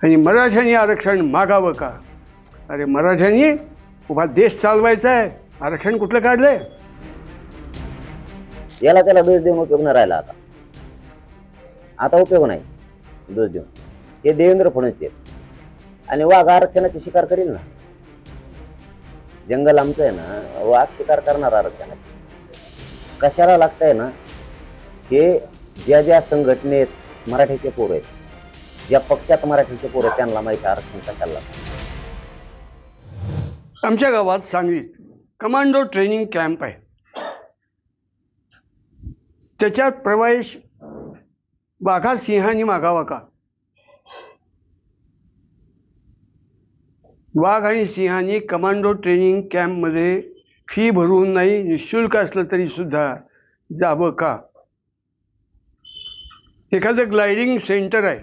आणि मराठ्यांनी आरक्षण मागावं का? अरे मराठ्यांनी उभा देश चालवायचा आहे, आरक्षण कुठलं काढलंय? याला त्याला दोष देऊन उपयोग न राहिला. आता उपयोग नाही दोष देऊन. हे देवेंद्र फडणवीस आहेत आणि वाघ आरक्षणाची शिकार करील ना. जंगल आमचं आहे ना, वाघ शिकार करणार आरक्षणाची. कशाला लागतंय ना, हे ज्या ज्या संघटनेत मराठीचे पोर आहेत, ज्या पक्षात मराठीचे पोर आहेत, त्यांना माहिती आरक्षण कशाला लागतं. आमच्या गावात सांगलीत कमांडो ट्रेनिंग कॅम्प आहे. त्याच्यात प्रवेश वाघा सिंहांनी मागावा का? वाघ आणि सिंहांनी कमांडो ट्रेनिंग कॅम्पमध्ये फी भरून नाही, निशुल्क असलं तरी सुद्धा जावं का? एखादं ग्लायडिंग सेंटर आहे,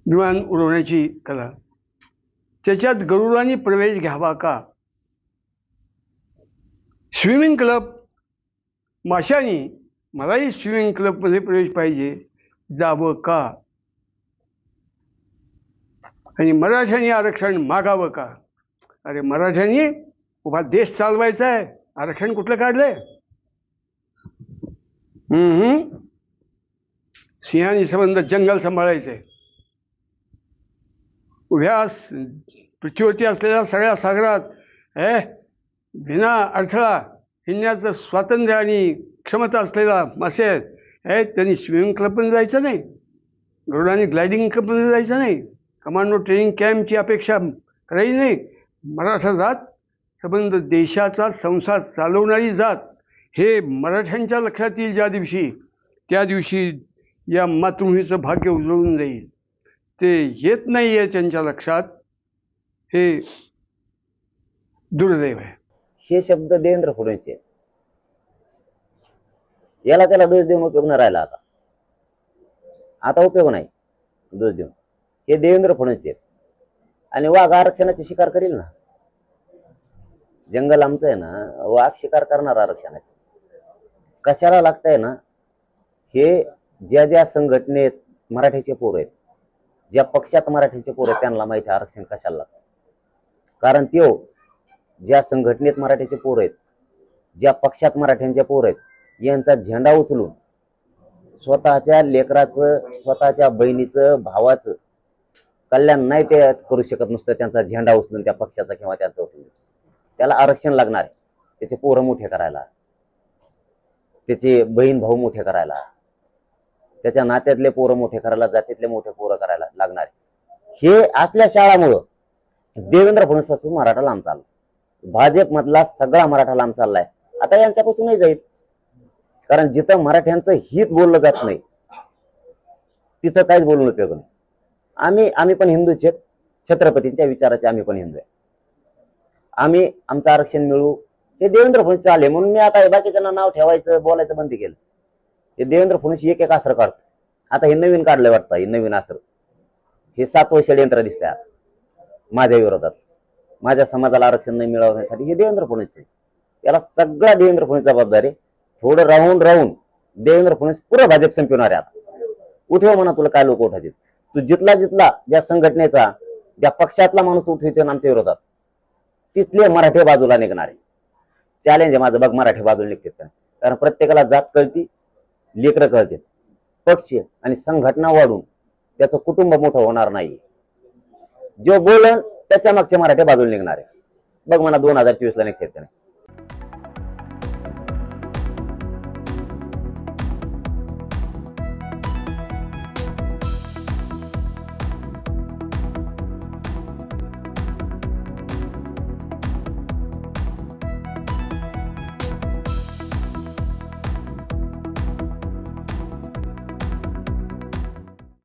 विमान उडवण्याची कला, त्याच्यात गरुडांनी प्रवेश घ्यावा का? स्विमिंग क्लब माशांनी मलाही स्विमिंग क्लबमध्ये प्रवेश पाहिजे, जावं का? आणि मराठ्यांनी आरक्षण मागावं का? अरे मराठ्यांनी उभा देश चालवायचा आहे, आरक्षण कुठलं काढलंय? सिंहांनी संबंध जंगल सांभाळायचंय. उभ्या पृथ्वीवरती असलेल्या सगळ्या सागरात बिना अडथळा हिंडण्याचं स्वातंत्र्य आणि क्षमता असलेला मासे आहेत. त्यांनी स्विमिंग क्लबमध्ये जायचं नाही, गरुडांनी ग्लायडिंग क्लबमध्ये जायचं नाही, कमांडो ट्रेनिंग कॅम्पची अपेक्षा करायची नाही. मराठा जात संबंध देशाचा संसार चालवणारी जात, हे मराठ्यांच्या लक्षात येईल ज्या दिवशी, त्या दिवशी या मातृभूमीचं भाग्य उजळून जाईल. ते येत नाही आहे त्यांच्या लक्षात, हे दुर्दैव आहे. हे शब्द देवेंद्र फडणवीस आहेत. याला त्याला दोष देऊन उपयोग न राहिला. आता उपयोग नाही दोष देऊन. हे देवेंद्र फडणवीस आहेत आणि वाघ आरक्षणाची शिकार करील ना. जंगल आमचं आहे ना, वाघ शिकार करणार आरक्षणाची. कशाला लागतंय ना, हे ज्या ज्या संघटनेत मराठीचे पोर आहेत, ज्या पक्षात मराठीचे पोर आहेत, त्यांना माहिती आरक्षण कशाला लागतं. कारण त्यो ज्या संघटनेत मराठीचे पोर आहेत, ज्या पक्षात मराठ्यांचे पोर आहेत, यांचा झेंडा उचलून स्वतःच्या लेकराचं, स्वतःच्या बहिणीचं, भावाचं कल्याण नाही ते करू शकत. नुसतं त्यांचा झेंडा उचलून त्या पक्षाचा किंवा त्याचा उचलून त्याला आरक्षण लागणार आहे. त्याचे पोरं मोठे करायला, त्याचे बहीण भाऊ मोठे करायला, त्याच्या नात्यातले पोरं मोठे करायला, जातीतले मोठे पोरं करायला लागणार आहे. हे असल्या शाळामुळं देवेंद्र फडणवीस पासून मराठा लांब चालला. भाजप मधला सगळा मराठा लांब चाललाय. आता यांच्यापासूनही जाईल. कारण जिथं मराठ्यांचं हित बोललं जात नाही, तिथं काहीच बोलून उपयोग नाही. आम्ही पण हिंदूच आहेत, छत्रपतींच्या विचाराचे आम्ही पण हिंदू आहे. आम्ही आमचं आरक्षण मिळू, हे देवेंद्र फडणवीस आले म्हणून मी आता बाकीच्यांना नाव ठेवायचं, बोलायचं बंद केलं. हे देवेंद्र फडणवीस एक अस्त्र काढतो. आता हे नवीन काढलंय वाटतं, हे नवीन अस्त्र. हे 7वं षडयंत्र दिसतंय आता माझ्या विरोधात. माझ्या समाजाला आरक्षण नाही मिळवण्यासाठी हे देवेंद्र फडणवीस आहे. याला सगळा देवेंद्र फडणवीस जबाबदारी. थोडं राहून देवेंद्र फडणवीस पुरं भाजप संपवणार आहे. आता उठव म्हणा, तुला काय लोक उठायचे. तू जितला ज्या संघटनेचा, ज्या पक्षातला माणूस उठवतो आमच्या विरोधात, तिथले मराठे बाजूला निघणार आहे. चॅलेंज आहे माझं, बघ मराठे बाजूला निघतात. कारण प्रत्येकाला जात कळती, लेकरं कळतात. पक्ष आणि संघटना वाढून त्याचं कुटुंब मोठं होणार नाही. जो बोलन त्याच्या मागचे मराठे बाजूला निघणार आहे. बघ म्हणा 2024 ला निघतात.